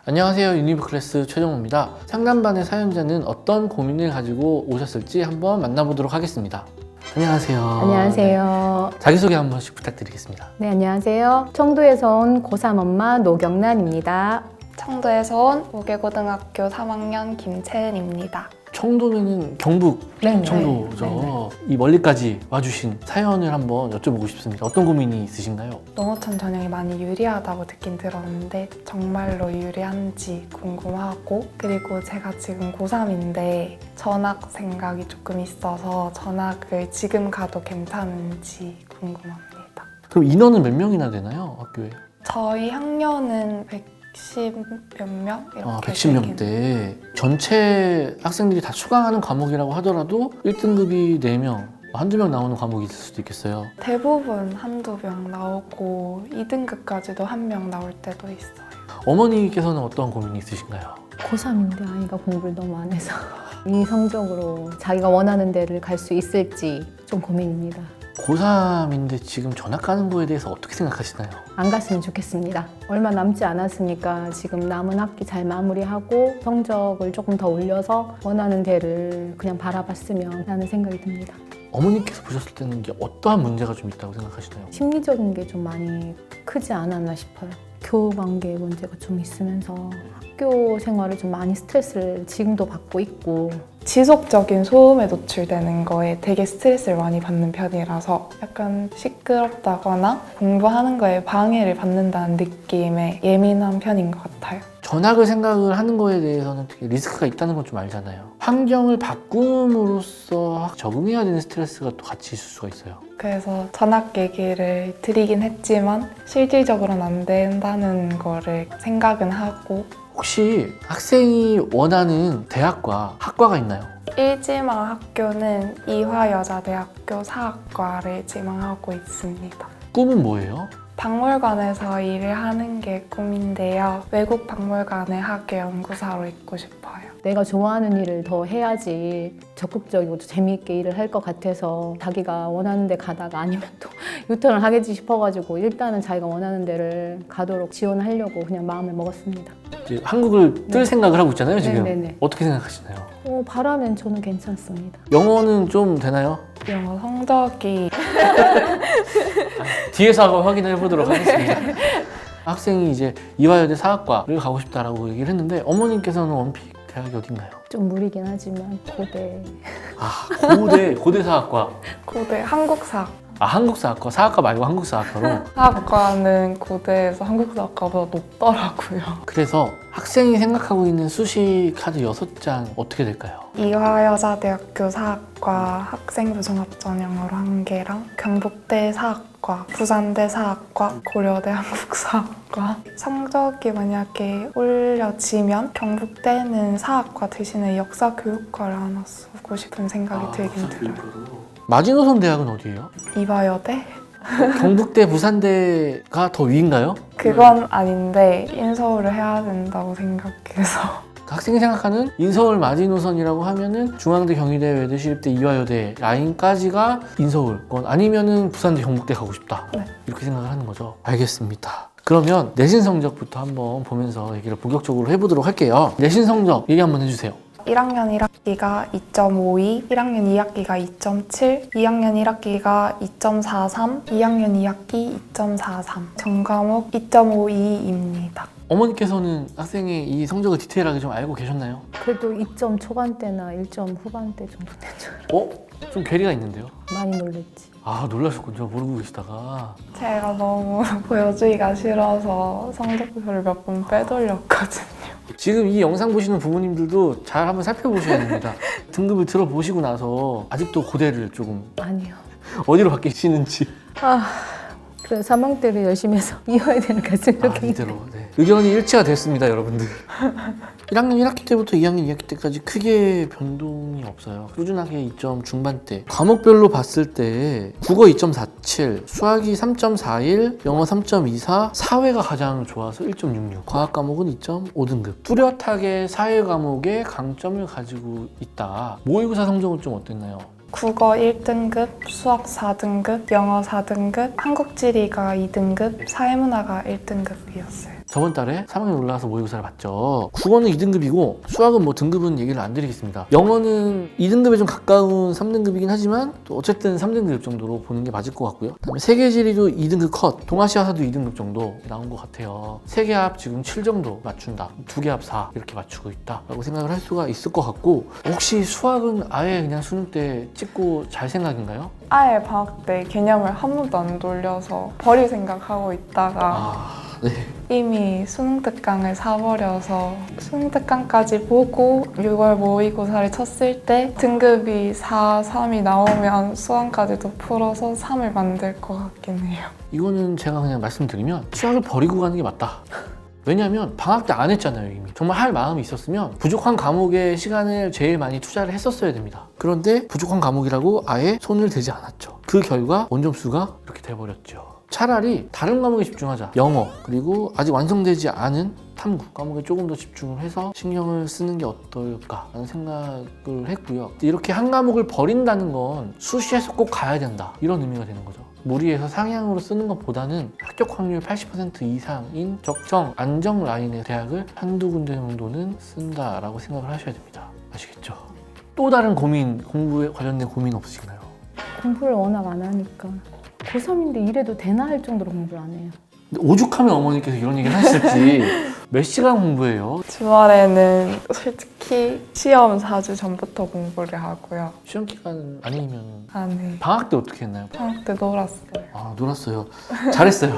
안녕하세요. 유니브클래스 최정호입니다. 상담반의 사연자는 어떤 고민을 가지고 오셨을지 한번 만나보도록 하겠습니다. 안녕하세요. 안녕하세요. 자기소개 한 번씩 부탁드리겠습니다. 네, 안녕하세요. 청도에서 온 고3 엄마 노경란입니다. 청도에서 온 무계고등학교 3학년 김채은입니다. 청도면은 경북 네, 청도죠. 네. 이 멀리까지 와주신 사연을 한번 여쭤보고 싶습니다. 어떤 고민이 있으신가요? 농어촌 전형이 많이 유리하다고 듣긴 들었는데 정말로 유리한지 궁금하고, 그리고 제가 지금 고3인데 전학 생각이 조금 있어서 전학을 지금 가도 괜찮은지 궁금합니다. 그럼 인원은 몇 명이나 되나요? 학교에? 저희 학년은 110 몇 명? 이렇게 110명대. 전체 학생들이 다 수강하는 과목이라고 하더라도 1등급이 4명, 한두 명 나오는 과목이 있을 수도 있겠어요. 대부분 한두 명 나오고 2등급까지도 한 명 나올 때도 있어요. 어머니께서는 어떤 고민이 있으신가요? 고3인데 아이가 공부를 너무 안 해서 이 성적으로 자기가 원하는 데를 갈 수 있을지 좀 고민입니다. 고3인데 지금 전학 가는 거에 대해서 어떻게 생각하시나요? 안 갔으면 좋겠습니다. 얼마 남지 않았으니까 지금 남은 학기 잘 마무리하고 성적을 조금 더 올려서 원하는 데를 그냥 바라봤으면 하는 생각이 듭니다. 어머니께서 보셨을 때는 이게 어떠한 문제가 좀 있다고 생각하시나요? 심리적인 게 좀 많이 크지 않았나 싶어요. 교우관계 문제가 좀 있으면서 학교 생활을 좀 많이 스트레스를 지금도 받고 있고, 지속적인 소음에 노출되는 거에 되게 스트레스를 많이 받는 편이라서 약간 시끄럽다거나 공부하는 거에 방해를 받는다는 느낌에 예민한 편인 것 같아요. 전학을 생각을 하는 거에 대해서는 되게 리스크가 있다는 건 좀 알잖아요. 환경을 바꿈으로써 적응해야 되는 스트레스가 또 같이 있을 수가 있어요. 그래서 전학 얘기를 드리긴 했지만 실질적으로는 안 된다는 거를 생각은 하고, 혹시 학생이 원하는 대학과 학과가 있나요? 일지망 학교는 이화여자대학교 사학과를 지망하고 있습니다. 꿈은 뭐예요? 박물관에서 일을 하는 게 꿈인데요. 외국 박물관의 학예 연구사로 있고 싶어요. 내가 좋아하는 일을 더 해야지 적극적이고 재미있게 일을 할 것 같아서 자기가 원하는 데 가다가 아니면 또 유턴을 하겠지 싶어가지고 일단은 자기가 원하는 데를 가도록 지원하려고 그냥 마음을 먹었습니다. 이제 한국을 뜰 생각을 하고 있잖아요, 지금. 네네네. 어떻게 생각하시나요? 바라면 저는 괜찮습니다. 영어는 좀 되나요? 영어 성적이 뒤에서 한번 확인해 보도록 하겠습니다. 학생이 이제 이화여대 사학과를 가고 싶다라고 얘기를 했는데 어머님께서는 원픽 대학이 어딘가요? 좀 무리긴 하지만 고대. 고대 사학과. 고대 한국사학. 한국사학과. 사학과 말고 한국사학과로. 사학과는 고대에서 한국사학과보다 높더라고요. 그래서 학생이 생각하고 있는 수시 카드 6장 어떻게 될까요? 이화여자대학교 사학과 학생부 종합전형으로 1개랑 경북대 사학과, 부산대 사학과, 고려대 한국사학과. 성적이 만약에 올려지면 경북대는 사학과 대신에 역사교육과를 하나 쓰고 싶은 생각이 들긴 들어요. 마지노선 대학은 어디예요? 이화여대? 경북대, 부산대가 더 위인가요? 그건 아닌데 인서울을 해야 된다고 생각해서. 학생이 생각하는 인서울 마지노선이라고 하면은 중앙대, 경희대, 외대, 시립대, 이화여대 라인까지가 인서울권, 아니면은 부산대, 경북대 가고 싶다. 네. 이렇게 생각을 하는 거죠. 알겠습니다. 그러면 내신 성적부터 한번 보면서 얘기를 본격적으로 해보도록 할게요. 내신 성적 얘기 한번 해주세요. 1학년 1학기가 2.52, 1학년 2학기가 2.7, 2학년 1학기가 2.43, 2학년 2학기 2.43, 전과목 2.52입니다. 어머니께서는 학생의 이 성적을 디테일하게 좀 알고 계셨나요? 그래도 2점 초반대나 1점 후반대 정도 되죠. 좀 괴리가 있는데요? 많이 놀랬지. 놀라셨군요. 모르고 계시다가. 제가 너무 보여주기가 싫어서 성적표를 몇 번 빼돌렸거든요. 지금 이 영상 보시는 부모님들도 잘 한번 살펴보셔야 됩니다. 등급을 들어보시고 나서 아직도 고대를 조금 아니요. 어디로 바뀌시는지. 그래서 3학대를 열심히 해서 이어야 되는 갔으면 좋겠는데. 이대로. 네. 의견이 일치가 됐습니다, 여러분들. 1학년 1학기 때부터 2학년 2학기 때까지 크게 변동이 없어요. 꾸준하게 2점 중반대. 과목별로 봤을 때 국어 2.47, 수학이 3.41, 영어 3.24, 사회가 가장 좋아서 1.66. 과학 과목은 2.5등급. 뚜렷하게 사회 과목에 강점을 가지고 있다. 모의고사 성적은 좀 어땠나요? 국어 1등급, 수학 4등급, 영어 4등급, 한국지리가 2등급, 사회문화가 1등급이었어요. 저번 달에 3학년 올라와서 모의고사를 봤죠. 국어는 2등급이고 수학은 뭐 등급은 얘기를 안 드리겠습니다. 영어는 2등급에 좀 가까운 3등급이긴 하지만 또 어쨌든 3등급 정도로 보는 게 맞을 것 같고요. 그다음에 세계지리도 2등급 컷, 동아시아사도 2등급 정도 나온 것 같아요. 3개 합 지금 7 정도 맞춘다, 2개 합 4 이렇게 맞추고 있다라고 생각을 할 수가 있을 것 같고, 혹시 수학은 아예 그냥 수능 때 찍고 잘 생각인가요? 아예 방학 때 개념을 한 번도 안 돌려서 버릴 생각하고 있다가 네. 이미 수능 특강을 사버려서 수능 특강까지 보고 6월 모의고사를 쳤을 때 등급이 4, 3이 나오면 수학까지도 풀어서 3을 만들 것 같긴 해요. 이거는 제가 그냥 말씀드리면 수학을 버리고 가는 게 맞다. 왜냐면 방학 때 안 했잖아요. 이미 정말 할 마음이 있었으면 부족한 과목에 시간을 제일 많이 투자를 했었어야 됩니다. 그런데 부족한 과목이라고 아예 손을 대지 않았죠. 그 결과 원점수가 이렇게 돼버렸죠. 차라리 다른 과목에 집중하자. 영어, 그리고 아직 완성되지 않은 탐구 과목에 조금 더 집중을 해서 신경을 쓰는 게 어떨까라는 생각을 했고요. 이렇게 한 과목을 버린다는 건 수시에서 꼭 가야 된다, 이런 의미가 되는 거죠. 무리해서 상향으로 쓰는 것보다는 합격 확률 80% 이상인 적정, 안정 라인의 대학을 한두 군데 정도는 쓴다라고 생각을 하셔야 됩니다. 아시겠죠? 또 다른 고민, 공부에 관련된 고민 없으신가요? 공부를 워낙 안 하니까 고3인데 이래도 되나 할 정도로 공부를 안 해요. 근데 오죽하면 어머니께서 이런 얘기를 하셨을지. 몇 시간 공부해요? 주말에는 솔직히 시험 4주 전부터 공부를 하고요. 시험 기간 아니면 안에 방학 때 어떻게 했나요? 방학 때 놀았어요. 아, 놀았어요. 잘했어요.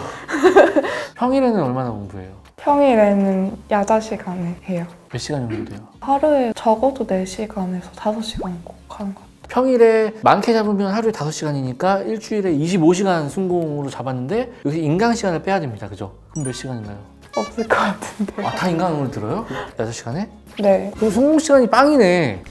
평일에는 얼마나 공부해요? 평일에는 야자 시간에 해요. 몇 시간 정도 돼요? 하루에 적어도 4시간에서 5시간 꼭 하는 것 같아요. 평일에 많게 잡으면 하루에 5시간이니까 일주일에 25시간 순공으로 잡았는데 여기서 인강 시간을 빼야 됩니다. 그죠? 그럼 몇 시간인가요? 없을 것 같은데. 아, 다 인강으로 들어요? 6시간에? 네. 그럼 순공 시간이 빵이네.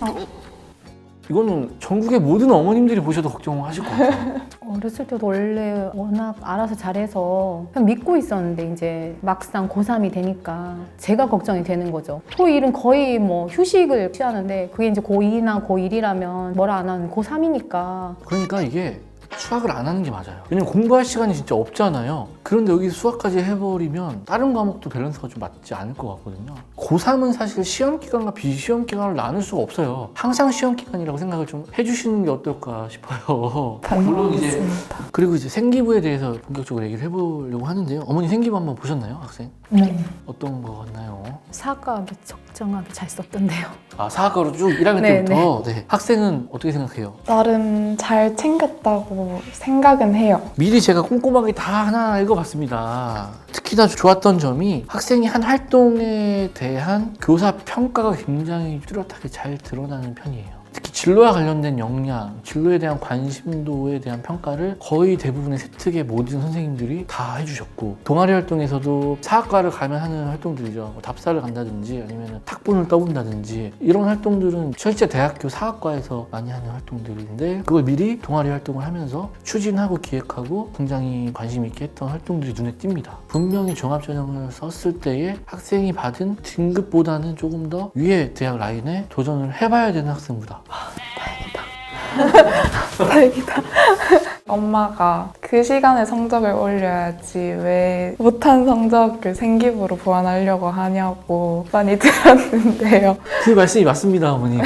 이거는 전국의 모든 어머님들이 보셔도 걱정하실 것 같아요. 어렸을 때도 원래 워낙 알아서 잘해서 그냥 믿고 있었는데 이제 막상 고3이 되니까 제가 걱정이 되는 거죠. 고1은 거의 뭐 휴식을 취하는데 그게 이제 고2나 고1이라면 뭐라 안 하는 고3이니까 그러니까 이게 수학을 안 하는 게 맞아요. 왜냐면 공부할 시간이 진짜 없잖아요. 그런데 여기 수학까지 해버리면 다른 과목도 밸런스가 좀 맞지 않을 것 같거든요. 고3은 사실 시험 기간과 비시험 기간을 나눌 수가 없어요. 항상 시험 기간이라고 생각을 좀 해주시는 게 어떨까 싶어요. 물론 이제 다녀오겠습니다. 그리고 이제 생기부에 대해서 본격적으로 얘기를 해보려고 하는데요. 어머니 생기부 한번 보셨나요, 학생? 네. 어떤 거 같나요? 사과하기 적정하게 잘 썼던데요. 아, 사학과로 쭉 1학년 네, 때부터. 네. 학생은 어떻게 생각해요? 나름 잘 챙겼다고 생각은 해요. 미리 제가 꼼꼼하게 다 하나 읽어봤습니다. 특히나 좋았던 점이 학생이 한 활동에 대한 교사 평가가 굉장히 뚜렷하게 잘 드러나는 편이에요. 특히 진로와 관련된 역량, 진로에 대한 관심도에 대한 평가를 거의 대부분의 세특의 모든 선생님들이 다 해주셨고, 동아리 활동에서도 사학과를 가면 하는 활동들이죠. 뭐 답사를 간다든지 아니면 탁본을 떠본다든지 이런 활동들은 실제 대학교 사학과에서 많이 하는 활동들인데, 그걸 미리 동아리 활동을 하면서 추진하고 기획하고 굉장히 관심 있게 했던 활동들이 눈에 띕니다. 분명히 종합전형을 썼을 때에 학생이 받은 등급보다는 조금 더 위의 대학 라인에 도전을 해봐야 되는 학생부다. 다행이다. 엄마가 그 시간에 성적을 올려야지 왜 못한 성적을 생기부로 보완하려고 하냐고 많이 들었는데요. 그 말씀이 맞습니다, 어머니.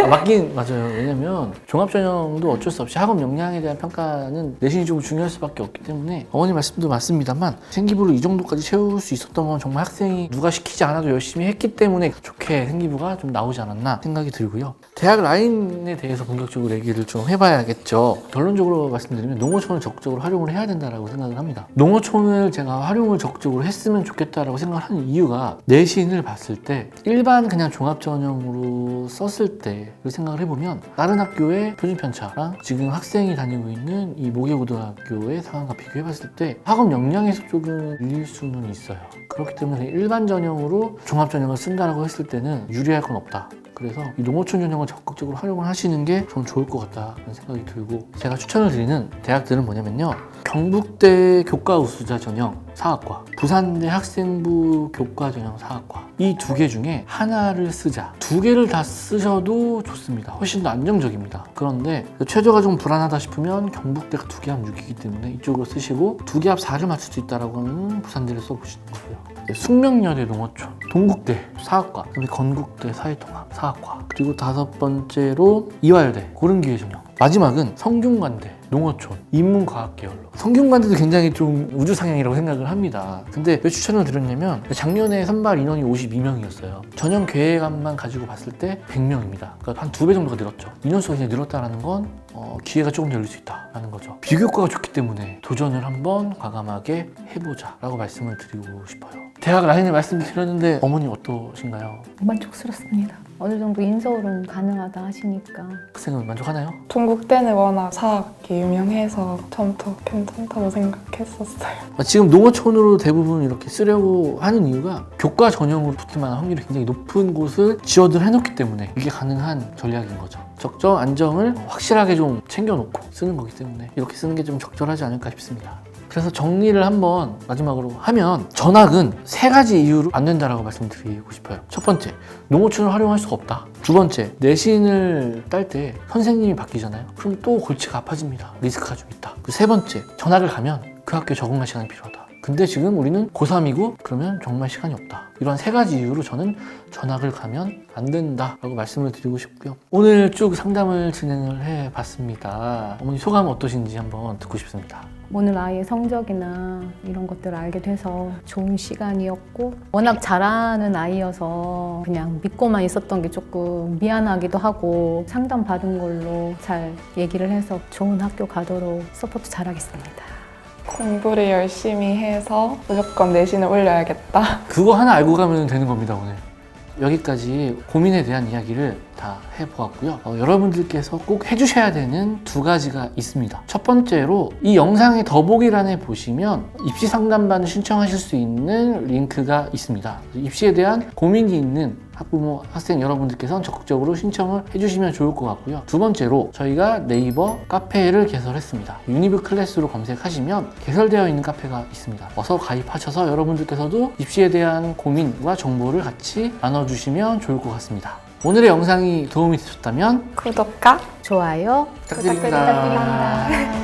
맞긴 맞아요. 왜냐면 종합전형도 어쩔 수 없이 학업 역량에 대한 평가는 내신이 좀 중요할 수밖에 없기 때문에 어머니 말씀도 맞습니다만, 생기부를 이 정도까지 채울 수 있었던 건 정말 학생이 누가 시키지 않아도 열심히 했기 때문에 좋게 생기부가 좀 나오지 않았나 생각이 들고요. 대학 라인에 대해서 본격적으로 얘기를 좀 해봐야겠죠. 결론적으로 말씀드리면 농어촌을 적극적으로 활용을 해야 된다고 생각을 합니다. 농어촌을 제가 활용을 적극적으로 했으면 좋겠다라고 생각을 하는 이유가, 내신을 봤을 때 일반 그냥 종합전형으로 썼을 때를 생각을 해보면 다른 학교의 표준편차랑 지금 학생이 다니고 있는 이 모계고등학교의 상황과 비교해봤을 때 학업 역량에서 조금 밀릴 수는 있어요. 그렇기 때문에 일반 전형으로 종합전형을 쓴다라고 했을 때는 유리할 건 없다. 그래서 이 농어촌 전형을 적극적으로 활용을 하시는 게 좀 좋을 것 같다는 생각이 들고, 제가 추천을 드리는 대학들은 뭐냐면요, 경북대 교과 우수자 전형 사학과, 부산대 학생부 교과 전형 사학과, 이 두 개 중에 하나를 쓰자. 두 개를 다 쓰셔도 좋습니다. 훨씬 더 안정적입니다. 그런데 최저가 좀 불안하다 싶으면 경북대가 2개 합 6이기 때문에 이쪽으로 쓰시고 2개 합 4를 맞출 수 있다라고 하면 부산대를 써보시는 거고요. 숙명여대 농어촌, 동국대 사학과, 그다음에 건국대 사회통합 사학과, 그리고 5번째로 이화여대 고른기회 전형, 마지막은 성균관대 농어촌 인문과학 계열로. 성균관대도 굉장히 좀 우주상향이라고 생각을 합니다. 근데 왜 추천을 드렸냐면 작년에 선발 인원이 52명이었어요. 전형 계획안만 가지고 봤을 때 100명입니다. 그러니까 한 2배 정도가 늘었죠. 인원수가 이제 늘었다는 건 기회가 조금 열릴 수 있다는 거죠. 비교과가 좋기 때문에 도전을 한번 과감하게 해보자 라고 말씀을 드리고 싶어요. 대학 라인을 말씀드렸는데 어머니 어떠신가요? 만족스럽습니다. 어느 정도 인서울은 가능하다 하시니까. 학생은 만족하나요? 동국대는 워낙 사학이 유명해서 처음부터 괜찮다고 생각했었어요. 지금 농어촌으로 대부분 이렇게 쓰려고 하는 이유가 교과 전형으로 붙을 만한 확률이 굉장히 높은 곳을 지원을 해놓기 때문에 이게 가능한 전략인 거죠. 적정 안정을 확실하게 좀 챙겨놓고 쓰는 거기 때문에 이렇게 쓰는 게 좀 적절하지 않을까 싶습니다. 그래서 정리를 한번 마지막으로 하면 전학은 3가지 이유로 안 된다라고 말씀드리고 싶어요. 첫 번째, 농어촌을 활용할 수가 없다. 두 번째, 내신을 딸 때 선생님이 바뀌잖아요. 그럼 또 골치가 아파집니다. 리스크가 좀 있다. 그리고 세 번째, 전학을 가면 그 학교에 적응할 시간이 필요하다. 근데 지금 우리는 고3이고 그러면 정말 시간이 없다. 이런 3가지 이유로 저는 전학을 가면 안 된다라고 말씀을 드리고 싶고요. 오늘 쭉 상담을 진행을 해봤습니다. 어머니 소감 어떠신지 한번 듣고 싶습니다. 오늘 아이의 성적이나 이런 것들을 알게 돼서 좋은 시간이었고, 워낙 잘하는 아이여서 그냥 믿고만 있었던 게 조금 미안하기도 하고, 상담 받은 걸로 잘 얘기를 해서 좋은 학교 가도록 서포트 잘하겠습니다. 공부를 열심히 해서 무조건 내신을 올려야겠다. 그거 하나 알고 가면 되는 겁니다. 오늘 여기까지 고민에 대한 이야기를 다 해보았고요. 여러분들께서 꼭 해주셔야 되는 2가지가 있습니다. 첫 번째로 이 영상의 더보기란에 보시면 입시 상담반을 신청하실 수 있는 링크가 있습니다. 입시에 대한 고민이 있는 학부모, 학생 여러분들께서는 적극적으로 신청을 해주시면 좋을 것 같고요. 두 번째로 저희가 네이버 카페를 개설했습니다. 유니브 클래스로 검색하시면 개설되어 있는 카페가 있습니다. 어서 가입하셔서 여러분들께서도 입시에 대한 고민과 정보를 같이 나눠주시면 좋을 것 같습니다. 오늘의 영상이 도움이 되셨다면 구독과 좋아요 부탁드립니다. 부탁드립니다.